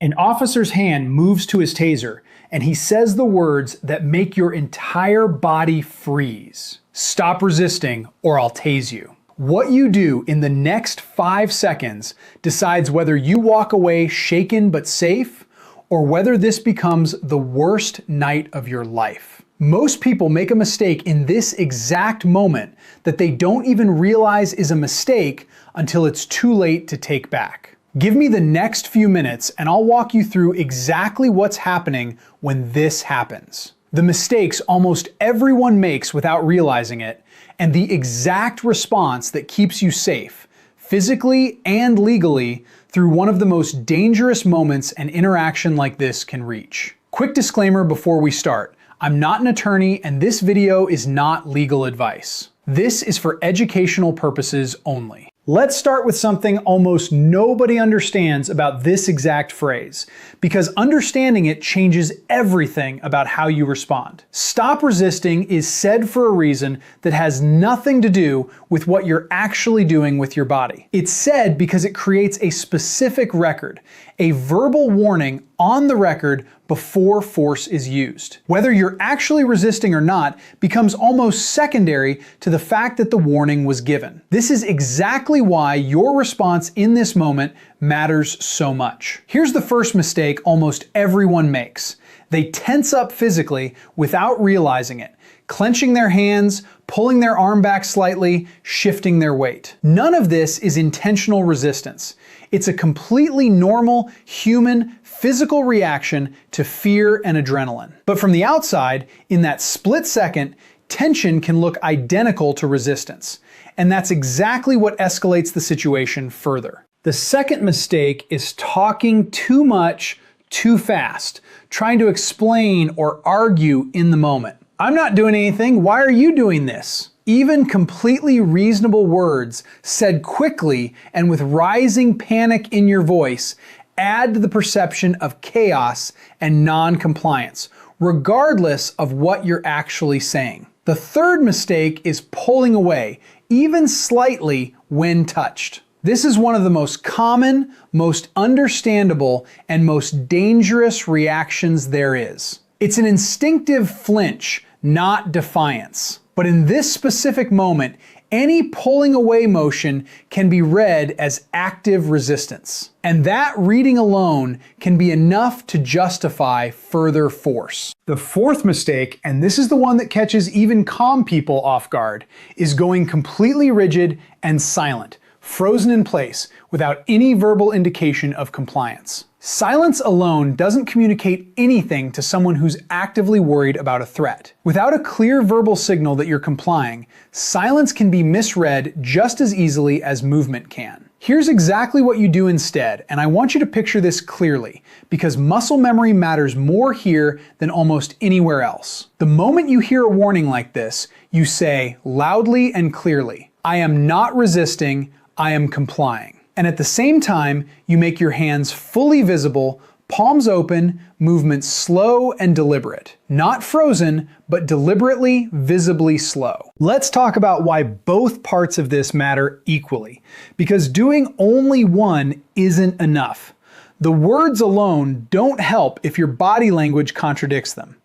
An officer's hand moves to his taser, and he says the words that make your entire body freeze. Stop resisting, or I'll tase you. What you do in the next 5 seconds decides whether you walk away shaken but safe, or whether this becomes the worst night of your life. Most people make a mistake in this exact moment that they don't even realize is a mistake until it's too late to take back. Give me the next few minutes and I'll walk you through exactly what's happening when this happens. The mistakes almost everyone makes without realizing it, and the exact response that keeps you safe, physically and legally, through one of the most dangerous moments an interaction like this can reach. Quick disclaimer before we start. I'm not an attorney and this video is not legal advice. This is for educational purposes only. Let's start with something almost nobody understands about this exact phrase, because understanding it changes everything about how you respond. Stop resisting is said for a reason that has nothing to do with what you're actually doing with your body. It's said because it creates a specific record, a verbal warning on the record before force is used. Whether you're actually resisting or not becomes almost secondary to the fact that the warning was given. This is exactly why your response in this moment matters so much. Here's the first mistake almost everyone makes. They tense up physically without realizing it, clenching their hands, pulling their arm back slightly, shifting their weight. None of this is intentional resistance. It's a completely normal, human, physical reaction to fear and adrenaline. But from the outside, in that split second, tension can look identical to resistance. And that's exactly what escalates the situation further. The second mistake is talking too much, too fast, trying to explain or argue in the moment. I'm not doing anything, why are you doing this? Even completely reasonable words said quickly and with rising panic in your voice add to the perception of chaos and non-compliance, regardless of what you're actually saying. The third mistake is pulling away, even slightly when touched. This is one of the most common, most understandable, and most dangerous reactions there is. It's an instinctive flinch, not defiance. But in this specific moment, any pulling away motion can be read as active resistance. And that reading alone can be enough to justify further force. The fourth mistake, and this is the one that catches even calm people off guard, is going completely rigid and silent, frozen in place, without any verbal indication of compliance. Silence alone doesn't communicate anything to someone who's actively worried about a threat. Without a clear verbal signal that you're complying, silence can be misread just as easily as movement can. Here's exactly what you do instead, and I want you to picture this clearly, because muscle memory matters more here than almost anywhere else. The moment you hear a warning like this, you say loudly and clearly, "I am not resisting, I am complying." And at the same time, you make your hands fully visible, palms open, movement slow and deliberate. Not frozen, but deliberately, visibly slow. Let's talk about why both parts of this matter equally, because doing only one isn't enough. The words alone don't help if your body language contradicts them.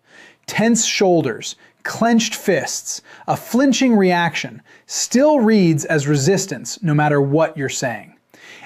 Tense shoulders, clenched fists, a flinching reaction still reads as resistance no matter what you're saying.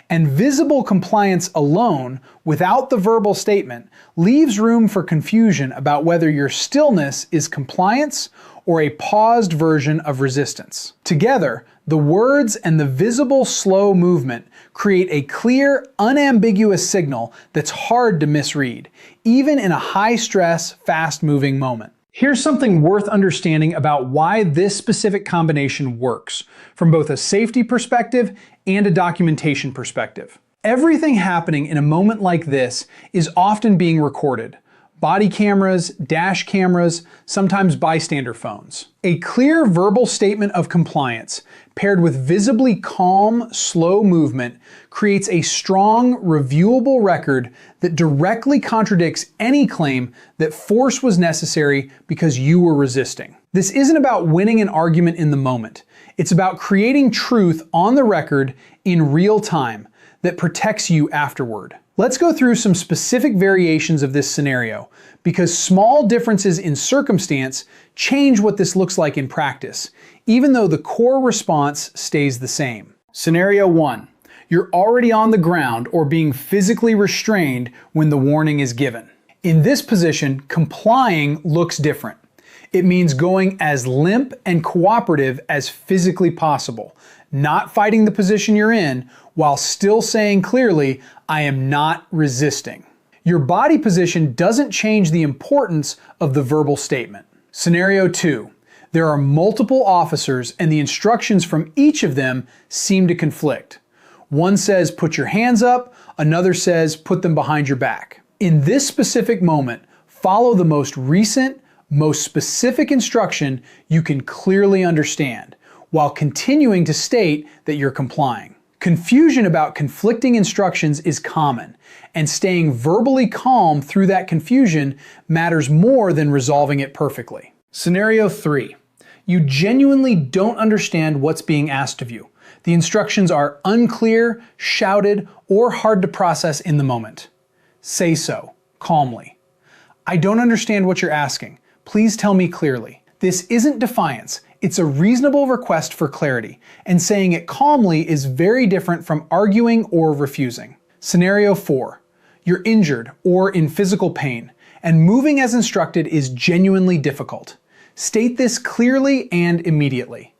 And visible compliance alone, without the verbal statement, leaves room for confusion about whether your stillness is compliance or a paused version of resistance. Together, the words and the visible slow movement create a clear, unambiguous signal that's hard to misread, even in a high-stress, fast-moving moment. Here's something worth understanding about why this specific combination works, from both a safety perspective and a documentation perspective. Everything happening in a moment like this is often being recorded. Body cameras, dash cameras, sometimes bystander phones. A clear verbal statement of compliance, paired with visibly calm, slow movement, creates a strong, reviewable record that directly contradicts any claim that force was necessary because you were resisting. This isn't about winning an argument in the moment. It's about creating truth on the record in real time that protects you afterward. Let's go through some specific variations of this scenario, because small differences in circumstance change what this looks like in practice, even though the core response stays the same. Scenario 1. You're already on the ground or being physically restrained when the warning is given. In this position, complying looks different. It means going as limp and cooperative as physically possible, not fighting the position you're in, while still saying clearly, I am not resisting. Your body position doesn't change the importance of the verbal statement. Scenario 2. There are multiple officers and the instructions from each of them seem to conflict. One says put your hands up, another says put them behind your back. In this specific moment, follow the most recent, most specific instruction you can clearly understand, while continuing to state that you're complying. Confusion about conflicting instructions is common, and staying verbally calm through that confusion matters more than resolving it perfectly. Scenario 3. You genuinely don't understand what's being asked of you. The instructions are unclear, shouted, or hard to process in the moment. Say so, calmly. I don't understand what you're asking. Please tell me clearly. This isn't defiance. It's a reasonable request for clarity, and saying it calmly is very different from arguing or refusing. Scenario 4. You're injured or in physical pain, and moving as instructed is genuinely difficult. State this clearly and immediately.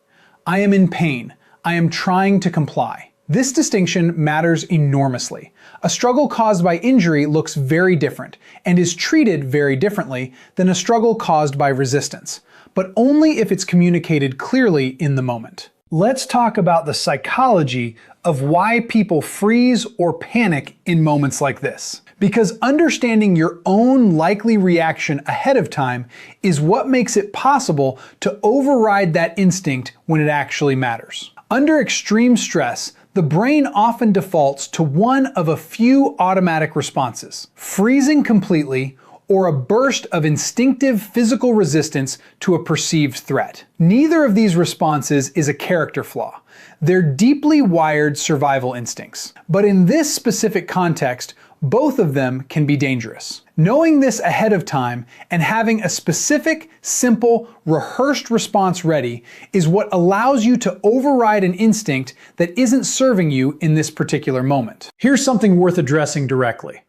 I am in pain. I am trying to comply. This distinction matters enormously. A struggle caused by injury looks very different and is treated very differently than a struggle caused by resistance, but only if it's communicated clearly in the moment. Let's talk about the psychology of why people freeze or panic in moments like this. Because understanding your own likely reaction ahead of time is what makes it possible to override that instinct when it actually matters. Under extreme stress, the brain often defaults to one of a few automatic responses: freezing completely, or a burst of instinctive physical resistance to a perceived threat. Neither of these responses is a character flaw. They're deeply wired survival instincts. But in this specific context, both of them can be dangerous. Knowing this ahead of time and having a specific, simple, rehearsed response ready is what allows you to override an instinct that isn't serving you in this particular moment. Here's something worth addressing directly.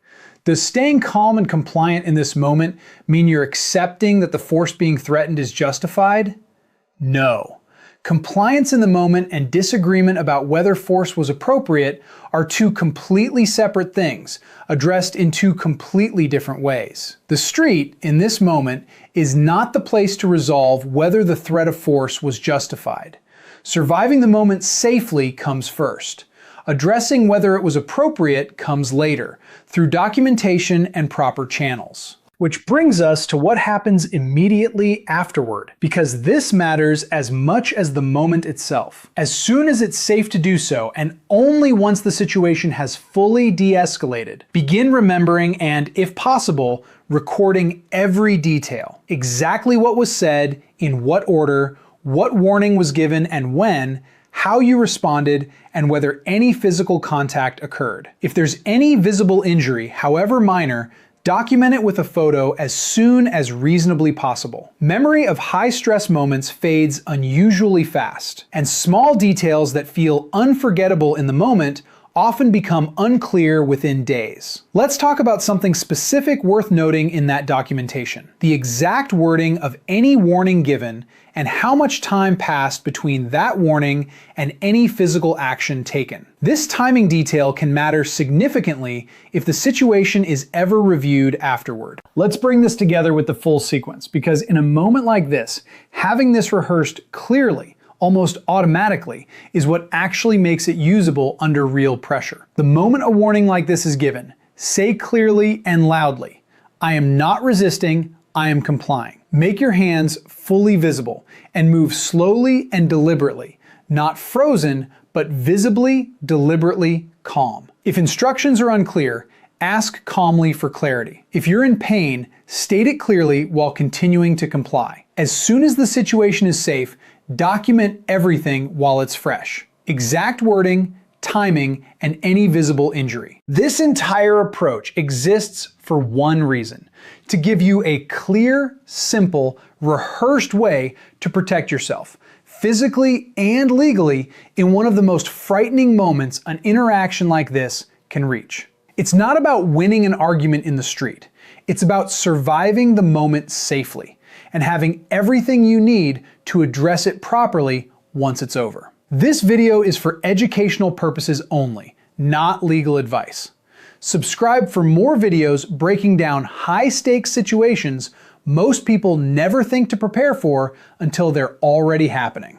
Does staying calm and compliant in this moment mean you're accepting that the force being threatened is justified? No. Compliance in the moment and disagreement about whether force was appropriate are two completely separate things, addressed in two completely different ways. The street, in this moment, is not the place to resolve whether the threat of force was justified. Surviving the moment safely comes first. Addressing whether it was appropriate comes later, through documentation and proper channels. Which brings us to what happens immediately afterward, because this matters as much as the moment itself. As soon as it's safe to do so, and only once the situation has fully de-escalated, begin remembering and, if possible, recording every detail. Exactly what was said, in what order, what warning was given and when, how you responded, and whether any physical contact occurred. If there's any visible injury, however minor, document it with a photo as soon as reasonably possible. Memory of high-stress moments fades unusually fast, and small details that feel unforgettable in the moment often become unclear within days. Let's talk about something specific worth noting in that documentation: the exact wording of any warning given and how much time passed between that warning and any physical action taken. This timing detail can matter significantly if the situation is ever reviewed afterward. Let's bring this together with the full sequence, because in a moment like this, having this rehearsed clearly, almost automatically, is what actually makes it usable under real pressure. The moment a warning like this is given, say clearly and loudly, I am not resisting, I am complying. Make your hands fully visible and move slowly and deliberately, not frozen, but visibly, deliberately calm. If instructions are unclear, ask calmly for clarity. If you're in pain, state it clearly while continuing to comply. As soon as the situation is safe, document everything while it's fresh. Exact wording, timing, and any visible injury. This entire approach exists for one reason: to give you a clear, simple, rehearsed way to protect yourself, physically and legally, in one of the most frightening moments an interaction like this can reach. It's not about winning an argument in the street. It's about surviving the moment safely and having everything you need to address it properly once it's over. This video is for educational purposes only, not legal advice. Subscribe for more videos breaking down high-stakes situations most people never think to prepare for until they're already happening.